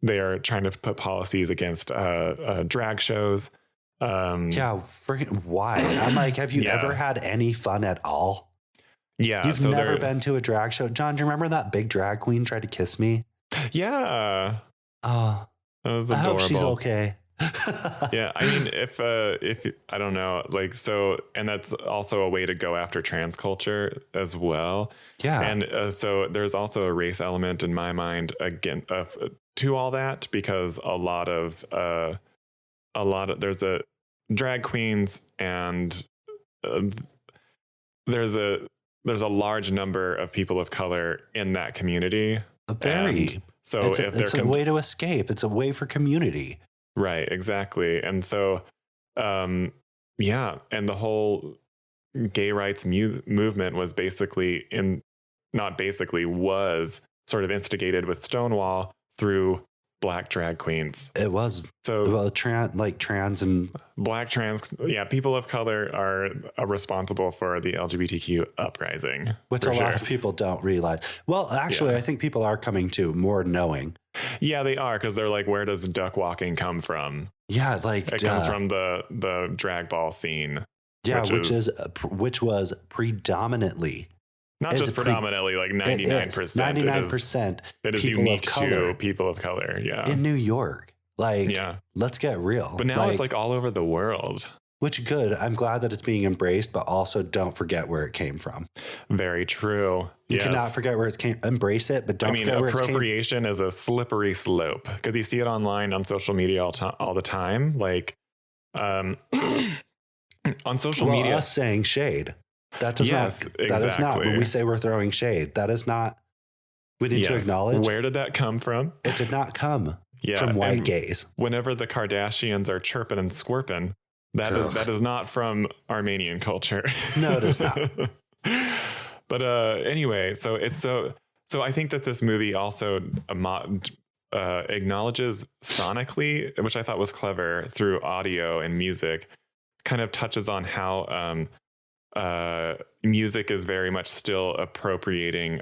they are trying to put policies against drag shows. Freaking why? I'm like, have you ever had any fun at all? Yeah. You've never been to a drag show? John, do you remember that big drag queen tried to kiss me? Yeah. Oh, that was adorable. I hope she's okay. Yeah. I mean, if I don't know, like, so, and that's also a way to go after trans culture as well. Yeah. And so there's also a race element in my mind again to all that, because a lot of there's a drag queens, and there's a large number of people of color in that community. It's a way to escape. It's a way for community. Right, exactly. And so, and the whole gay rights movement was was sort of instigated with Stonewall through black drag queens. It was. So Well, trans and black trans, people of color are responsible for the LGBTQ uprising, which a lot of people don't realize. Well, actually, I think people are coming to more knowing. Yeah, they are, because they're like, where does duck walking come from? Yeah, like it comes from the drag ball scene. Yeah, which was predominantly. Not just predominantly, like 99%. 99%. It is unique to people of color. Yeah. In New York. Like, let's get real. But now it's like all over the world. Which good. I'm glad that it's being embraced, but also don't forget where it came from. Very true. You cannot forget where it came. Embrace it, but don't forget where it came. Appropriation is a slippery slope, because you see it online on social media all the time. Like, on social media. Us saying shade. That does not. Exactly. That is not. When we say we're throwing shade, that is not. We need to acknowledge. Where did that come from? It did not come from white gays. Whenever the Kardashians are chirping and squirping, that is not from Armenian culture. No, it is not. But anyway, so I think that this movie also acknowledges sonically, which I thought was clever, through audio and music, kind of touches on how music is very much still appropriating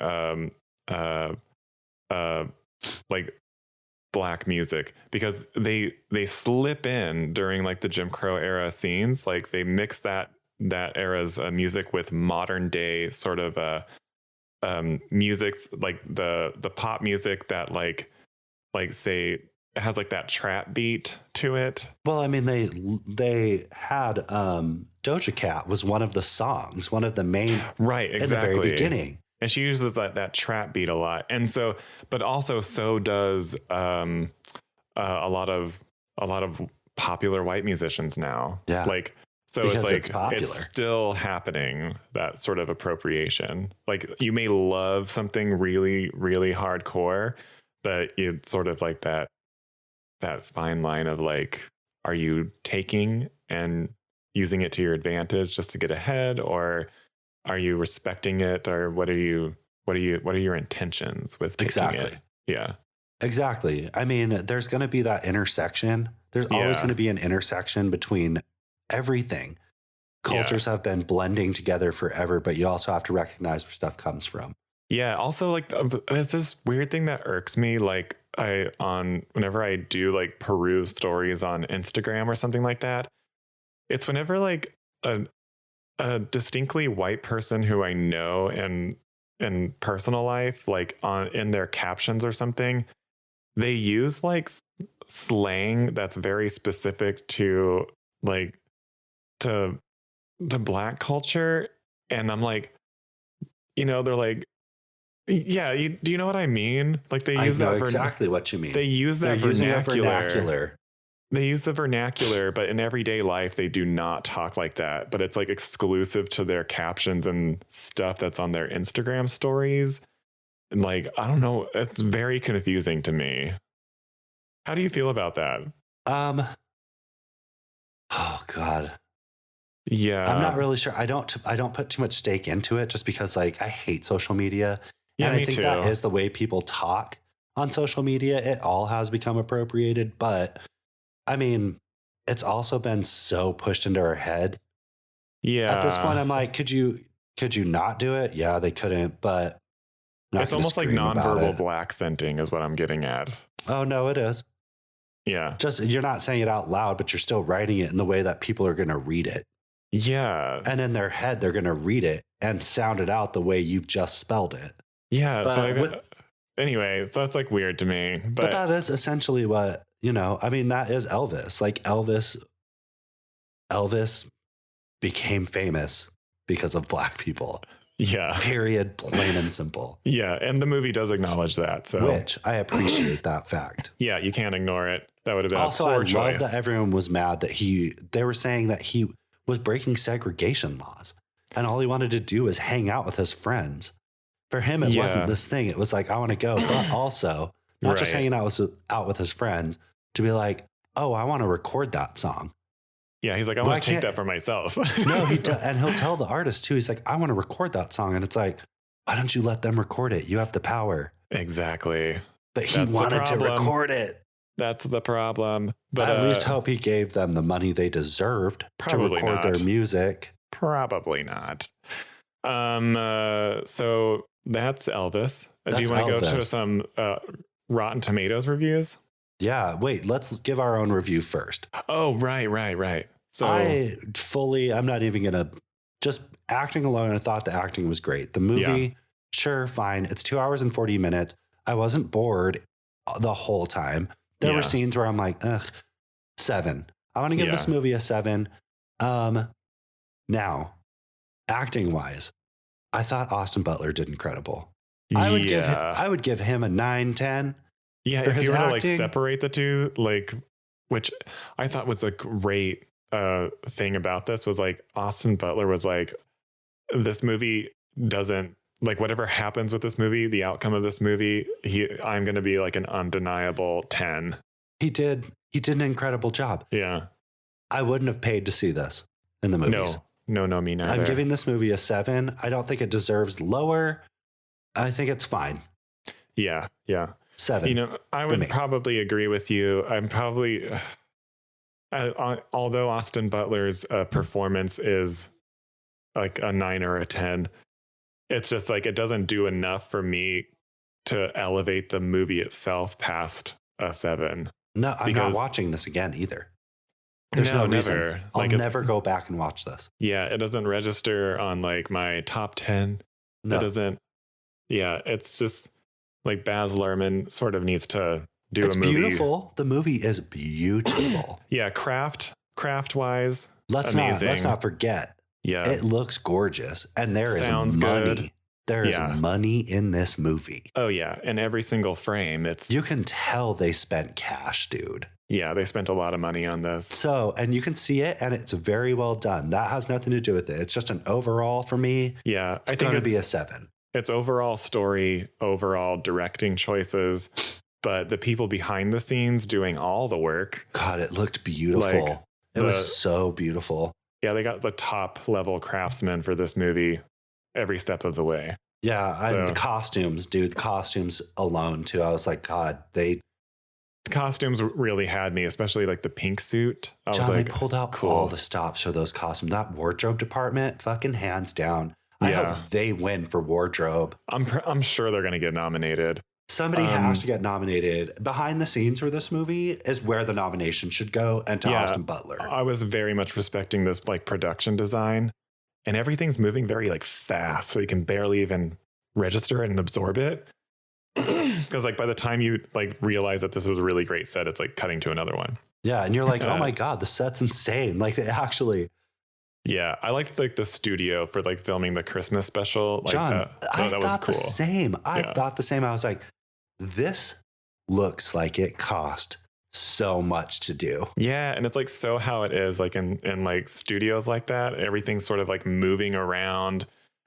like black music, because they slip in during like the Jim Crow era scenes, like they mix that era's music with modern day sort of music, like the pop music that like say it has like that trap beat to it. Well, I mean, they had Doja Cat was one of the songs, one of the main, right, exactly, in the very beginning, and she uses that trap beat a lot. And so, but also so does a lot of popular white musicians now. Yeah, like, so because it's like it's still happening, that sort of appropriation. Like, you may love something really, really hardcore, but you sort of like that fine line of like, are you taking and using it to your advantage just to get ahead, or are you respecting it, or what are your intentions with taking it? Yeah, exactly. I mean, there's going to be that intersection. There's always going to be an intersection between everything. Cultures have been blending together forever, but you also have to recognize where stuff comes from. Yeah. Also, like, there's this weird thing that irks me. Like, whenever I do like peruse stories on Instagram or something like that, it's whenever like a distinctly white person who I know in personal life, like in their captions or something, they use like slang that's very specific to like to black culture, and I'm like, they're like, yeah, do you know what I mean? Like, they use exactly what you mean. They use that vernacular. They use the vernacular, but in everyday life, they do not talk like that. But it's like exclusive to their captions and stuff that's on their Instagram stories. And like, I don't know, it's very confusing to me. How do you feel about that? Oh God. Yeah. I'm not really sure. I don't put too much stake into it, just because like I hate social media. Yeah, and I think too. that is the way people talk on social media. It all has become appropriated, but I mean, it's also been so pushed into our head. Yeah. At this point, I'm like, could you not do it? Yeah, they couldn't, but it's almost like nonverbal black scenting is what I'm getting at. Oh no, it is. Yeah. Just, you're not saying it out loud, but you're still writing it in the way that people are going to read it. Yeah. And in their head, they're going to read it and sound it out the way you've just spelled it. Yeah. But anyway, so that's like weird to me. But that is essentially what, I mean, that is Elvis. Like Elvis became famous because of black people. Yeah. Period. Plain and simple. Yeah. And the movie does acknowledge that. So, which I appreciate that fact. Yeah. You can't ignore it. That would have been also, a poor I choice. love that everyone was mad that they were saying that he was breaking segregation laws, and all he wanted to do was hang out with his friends. For him, it wasn't this thing. It was like, I want to go, but also not just hanging out with his friends, to be like, oh, I want to record that song. Yeah, he's like, I want to take that for myself. No, and he'll tell the artist too. He's like, I want to record that song. And it's like, why don't you let them record it? You have the power. Exactly. But he wanted to record it. That's the problem. But I at least hope he gave them the money they deserved to record their music. Probably not. So that's Elvis. Do you want to go to some Rotten Tomatoes reviews? Yeah. Wait, let's give our own review first. Oh, right. So I'm not even going to just acting alone. I thought the acting was great. The movie, sure, fine. It's 2 hours and 40 minutes. I wasn't bored the whole time. There were scenes where I'm like, ugh, 7. I want to give this movie a 7. Now, acting wise, I thought Austin Butler did incredible. I would give him a 9, 10. Yeah, if you were to like separate the two, like, which I thought was a great thing about this was like Austin Butler was like, this movie doesn't like whatever happens with this movie, the outcome of this movie, I'm going to be like an undeniable 10. He did an incredible job. Yeah. I wouldn't have paid to see this in the movies. No, me neither. I'm giving this movie a 7. I don't think it deserves lower. I think it's fine. Yeah. 7. You know, I would probably agree with you. I'm probably, although Austin Butler's performance is like a 9 or a 10, it's just like it doesn't do enough for me to elevate the movie itself past a 7. No, I'm not watching this again either. There's no reason. I'll never go back and watch this. Yeah, it doesn't register on like my top 10. No. It doesn't. Yeah, it's just like Baz Luhrmann sort of needs to do a movie. It's beautiful. The movie is beautiful. Yeah, craft wise, let's not forget. Yeah, it looks gorgeous, and there is money. Good. There is money in this movie. Oh yeah, in every single frame, you can tell they spent cash, dude. Yeah, they spent a lot of money on this. So, and you can see it, and it's very well done. That has nothing to do with it. It's just an overall for me. Yeah, I think it'd be a 7. It's overall story, overall directing choices, but the people behind the scenes doing all the work. God, it looked beautiful. Like it was so beautiful. Yeah, they got the top level craftsmen for this movie every step of the way. Yeah, and costumes, dude. Costumes alone, too. I was like, God, the costumes really had me, especially like the pink suit. John, they pulled out all the stops for those costumes. That wardrobe department, fucking hands down. I hope they win for wardrobe. I'm sure they're going to get nominated. Somebody has to get nominated. Behind the scenes for this movie is where the nomination should go, and to Austin Butler. I was very much respecting this like production design, and everything's moving very like fast, so you can barely even register it and absorb it. Because like by the time you like realize that this is a really great set, it's like cutting to another one. Yeah, and you're like, oh my God, the set's insane. Like they actually. Yeah, I liked like the studio for like filming the Christmas special. Like John, that I was thought cool. the same. I thought the same. I was like, this looks like it cost so much to do. Yeah, and it's like so how it is like in like studios like that. Everything's sort of like moving around.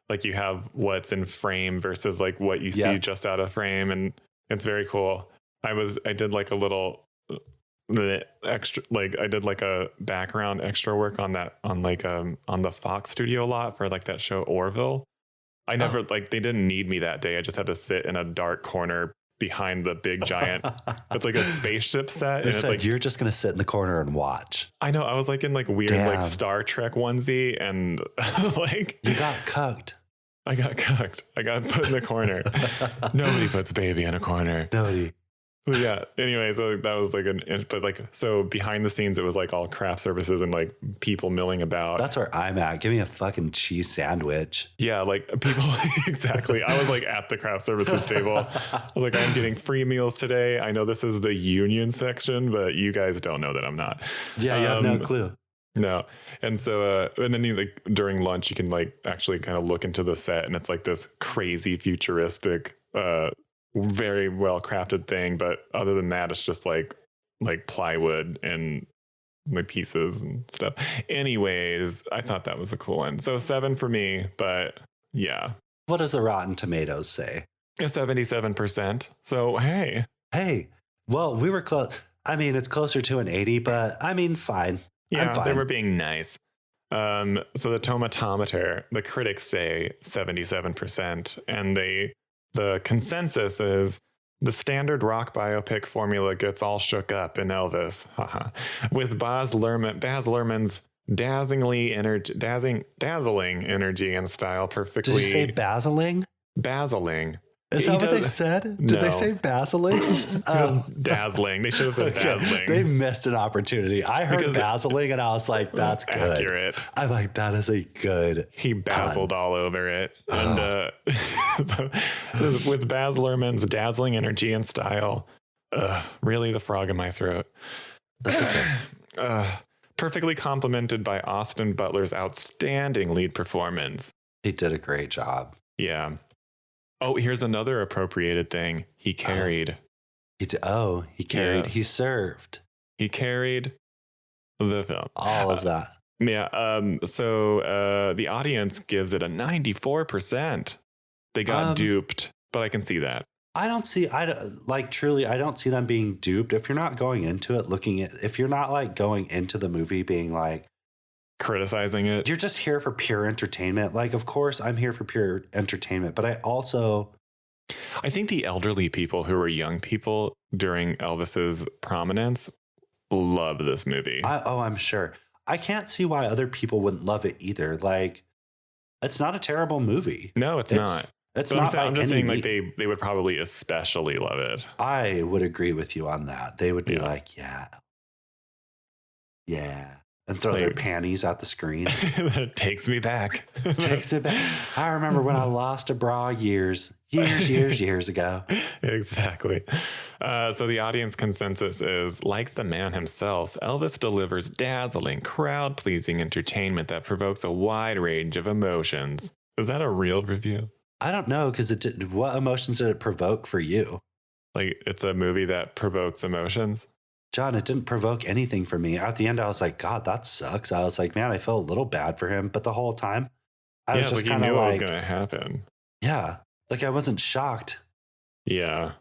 Like you have what's in frame versus like what you see just out of frame, and it's very cool. I did like a little extra, like I did like a background extra work on that on the Fox studio lot for like that show Orville. I never like they didn't need me that day. I just had to sit in a dark corner behind the big giant. It's like a spaceship set. They said like, you're just gonna sit in the corner and watch. I know. I was like in like weird like Star Trek onesie, and like you got cucked. I got cucked. I got put in the corner. Nobody puts baby in a corner. Nobody. But yeah. Anyway, so that was like but like so behind the scenes, it was like all craft services and like people milling about. That's where I'm at. Give me a fucking cheese sandwich. Yeah, like people exactly. I was like at the craft services table. I was like, I'm getting free meals today. I know this is the union section, but you guys don't know that I'm not. Yeah, you have no clue. No. And so, and then you like during lunch, you can like actually kind of look into the set, and it's like this crazy futuristic, very well crafted thing. But other than that, it's just like plywood and like pieces and stuff. Anyways, I thought that was a cool one. So 7 for me, but yeah. What does the Rotten Tomatoes say? 77%. So, hey. Well, we were close. I mean, it's closer to an 80, but I mean, fine. Yeah, they were being nice. So the tomatometer, the critics say 77%, and the consensus is The standard rock biopic formula gets all shook up in Elvis. With Baz Luhrmann's dazzling energy and style perfectly. Did you say basiling? Basiling. Is that what they said? Did they say basiling? Dazzling. They should have said dazzling. They missed an opportunity. I heard basiling and I was like, that's good. Accurate. I'm like, that is a good. He basiled all over it. And with Baz Luhrmann's dazzling energy and style, really the frog in my throat. That's okay. Perfectly complemented by Austin Butler's outstanding lead performance. He did a great job. Yeah. Oh, here's another appropriated thing. He carried. He carried. Yes. He served. He carried the film. All of that. Yeah. So the audience gives it a 94%. They got duped, but I can see that. I don't see them being duped. If you're not going into it if you're not like going into the movie being like criticizing it, you're just here for pure entertainment. Like, of course I'm here for pure entertainment, but I think the elderly people who were young people during Elvis's prominence love this movie. I'm sure. I can't see why other people wouldn't love it either. Like, it's not a terrible movie. No, it's not. It's not. I'm just saying, like, they would probably especially love it. I would agree with you on that. They would be like, yeah, and throw their panties at the screen. That takes me back. I remember when I lost a bra years ago. Exactly. So the audience consensus is, like the man himself, Elvis delivers dazzling, crowd-pleasing entertainment that provokes a wide range of emotions. Is that a real review? I don't know, because what emotions did it provoke for you? Like, it's a movie that provokes emotions? John, it didn't provoke anything for me. At the end, I was like, God, that sucks. I was like, man, I feel a little bad for him. But the whole time, I was just kind of like, what was going to happen. Yeah. Like, I wasn't shocked. Yeah.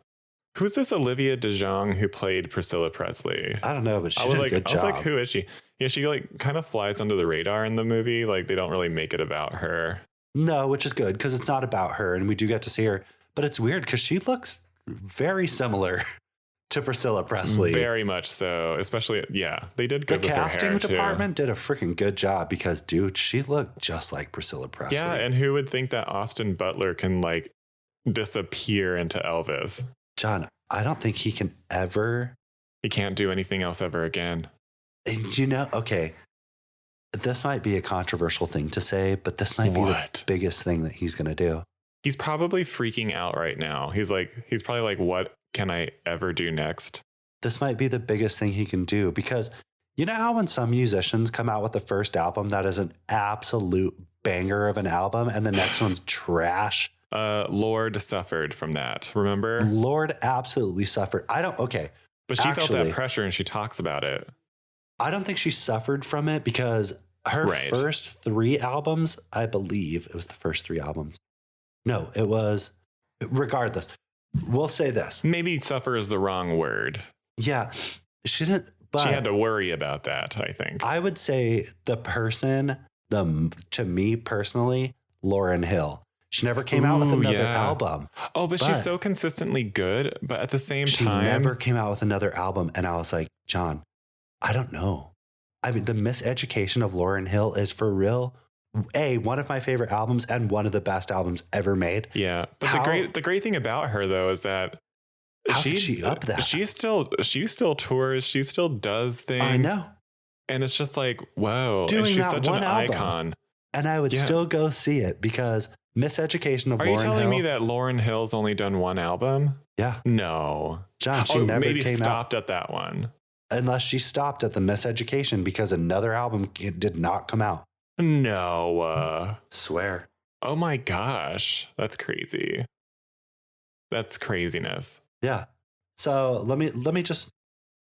Who's this Olivia DeJonge who played Priscilla Presley? I don't know, but she did a good job. I was like, who is she? Yeah, she like kind of flies under the radar in the movie. Like, they don't really make it about her. No, which is good, because it's not about her, and we do get to see her. But it's weird because she looks very similar to Priscilla Presley. Very much so. Especially, they did good with her hair. The casting department did a freaking good job, because, dude, she looked just like Priscilla Presley. Yeah, and who would think that Austin Butler can, like, disappear into Elvis? John, I don't think he can ever. He can't do anything else ever again. And okay. This might be a controversial thing to say, but this might be the biggest thing that he's going to do. He's probably freaking out right now. He's probably like, what can I ever do next? This might be the biggest thing he can do, because you know how when some musicians come out with the first album that is an absolute banger of an album and the next one's trash? Lorde suffered from that. Remember? Lorde absolutely suffered. But she felt that pressure and she talks about it. I don't think she suffered from it, because her first 3 albums, I believe it was the first 3 albums. No, it was, regardless. We'll say this. Maybe suffer is the wrong word. Yeah, she didn't, but she had to worry about that, I think. I would say to me personally, Lauryn Hill. She never came out with another album. Oh, but she's so consistently good. But at the same time, she never came out with another album. And I was like, John, I don't know. I mean, the miseducation of Lauryn Hill is for real. One of my favorite albums and one of the best albums ever made. Yeah, but the great thing about her though is that she up that. She still tours. She still does things. I know, and it's just like, whoa. Doing and she's that such one an album. icon. And I would still go see it, because miseducation of Lauryn Hill. Are you telling me that Lauryn Hill's only done one album? Yeah. No, John. She never maybe came stopped out. at that one. Unless she stopped at the miseducation, because another album did not come out. No. Swear. Oh my gosh. That's crazy. That's craziness. Yeah. So let me just,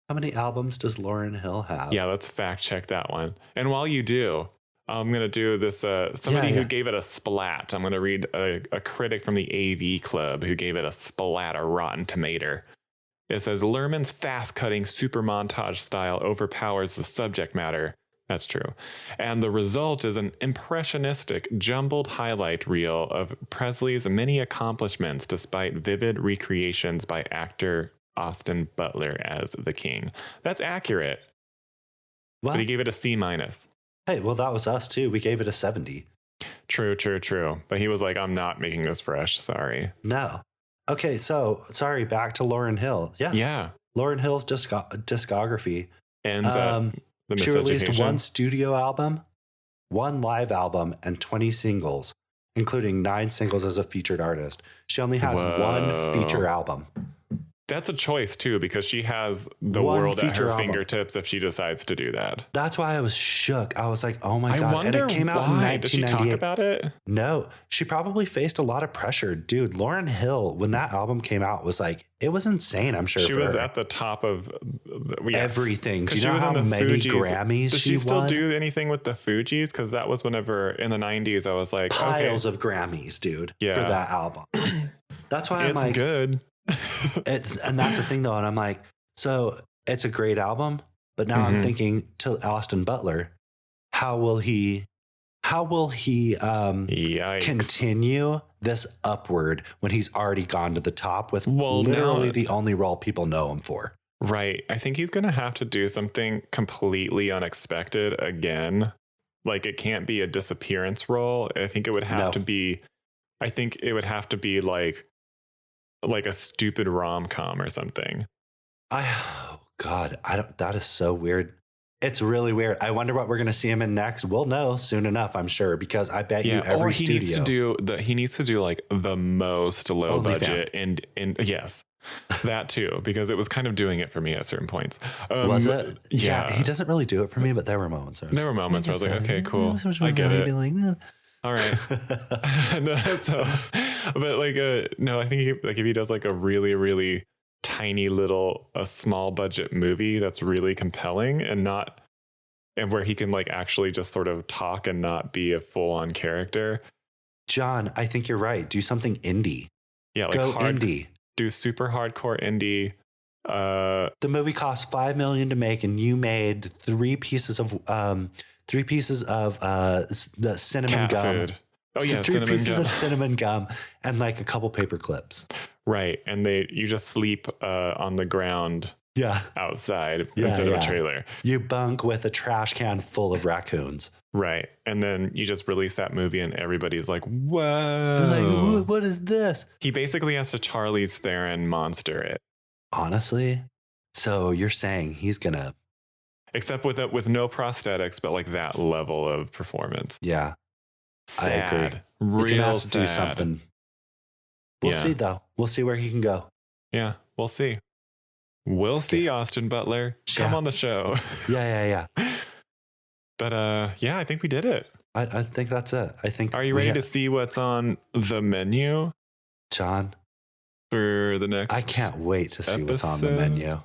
how many albums does Lauryn Hill have? Yeah, let's fact check that one. And while you do, I'm going to do this, somebody who gave it a splat. I'm going to read a critic from the AV Club who gave it a splat, a rotten tomato. It says, Luhrmann's fast-cutting super montage style overpowers the subject matter. That's true. And the result is an impressionistic, jumbled highlight reel of Presley's many accomplishments despite vivid recreations by actor Austin Butler as the king. That's accurate. What? But he gave it a C-. Hey, well, that was us too. We gave it a 70. True. But he was like, I'm not making this fresh. Sorry. No. Okay, so sorry, back to Lauryn Hill. Yeah. Lauryn Hill's discography. Ends up the She released Miseducation. 1 studio album, 1 live album, and 20 singles, including 9 singles as a featured artist. She only had Whoa. 1 feature album. That's a choice too, because she has the One world at feature her album. fingertips if she decides to do that. That's why I was shook. I was like, oh my I God. wonder And it came out in why. Did she talk 1998. about it? No, she probably faced a lot of pressure. Dude, Lauryn Hill, when that album came out, was like, it was insane, I'm sure. She for was her. at the top of Everything. Do you she know was how in the many Fugees. Grammys Does she she still won? do anything with the Fugees? Because that was whenever in the 90s I was like, Piles okay, of Grammys, dude, Yeah. for that album. That's why I'm it's like, good. and that's the thing though. And I'm like, so it's a great album, but now I'm Mhm. thinking to Austin Butler, how will he Yikes. continue this upward when he's already gone to the top with Well, literally now- the only role people know him for? Right. I think he's going to have to do something completely unexpected again. Like it can't be a disappearance role. I think it would have No. to be like a stupid rom-com or something. Oh God, that is so weird. It's really weird. I wonder what we're going to see him in next. We'll know soon enough, I'm sure, because I bet you Yeah, every or he studio. needs to do like the most low OnlyFans. budget and yes, that too, because it was kind of doing it for me at certain points. Was it? Yeah. He doesn't really do it for me, but there were moments. There were moments where I was like, okay, cool. I get it. All right. No, so, but like, no, I think if he does like a really, really tiny a small budget movie that's really compelling and where he can like actually just sort of talk and not be a full on character. John, I think you're right. Do something indie. Yeah. Like Go indie. Do super hardcore indie. The movie cost $5 million to make, and you made 3 pieces of the cinnamon Cat gum. food. Oh yeah. 3 cinnamon pieces gum. of cinnamon gum and like a couple paper clips. Right. And you just sleep on the ground Yeah. outside Yeah, instead of yeah. a trailer. You bunk with a trash can full of raccoons. Right. And then you just release that movie and everybody's like, whoa. Like, what is this? He basically has to Charlize Theron monster it. Honestly. So you're saying he's going to. Except with no prosthetics, but like that level of performance. Yeah. Sad. I agree. Real He's going to have to sad. do something. We'll Yeah. see, though. We'll see where he can go. Yeah. We'll see. We'll see, Austin Butler. Come Yeah. on the show. Yeah. But yeah, I think we did it. I think that's it. I think. Are you ready to see what's on the menu John, for the next? I can't wait to see what's on the episode? menu.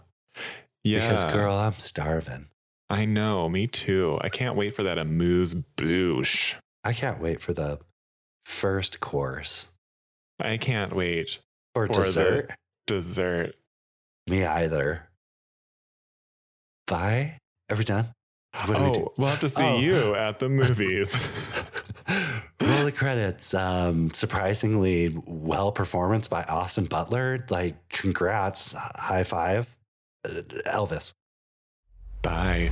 Yeah. Because, girl, I'm starving. I know, me too. I can't wait for that amuse bouche. I can't wait for the first course. I can't wait For for dessert? the dessert. Me either. Bye. Are we done? What do we do? We'll have to see Oh. you at the movies. Roll the credits. Surprisingly well performance by Austin Butler. Like, congrats. High five. Elvis. Bye.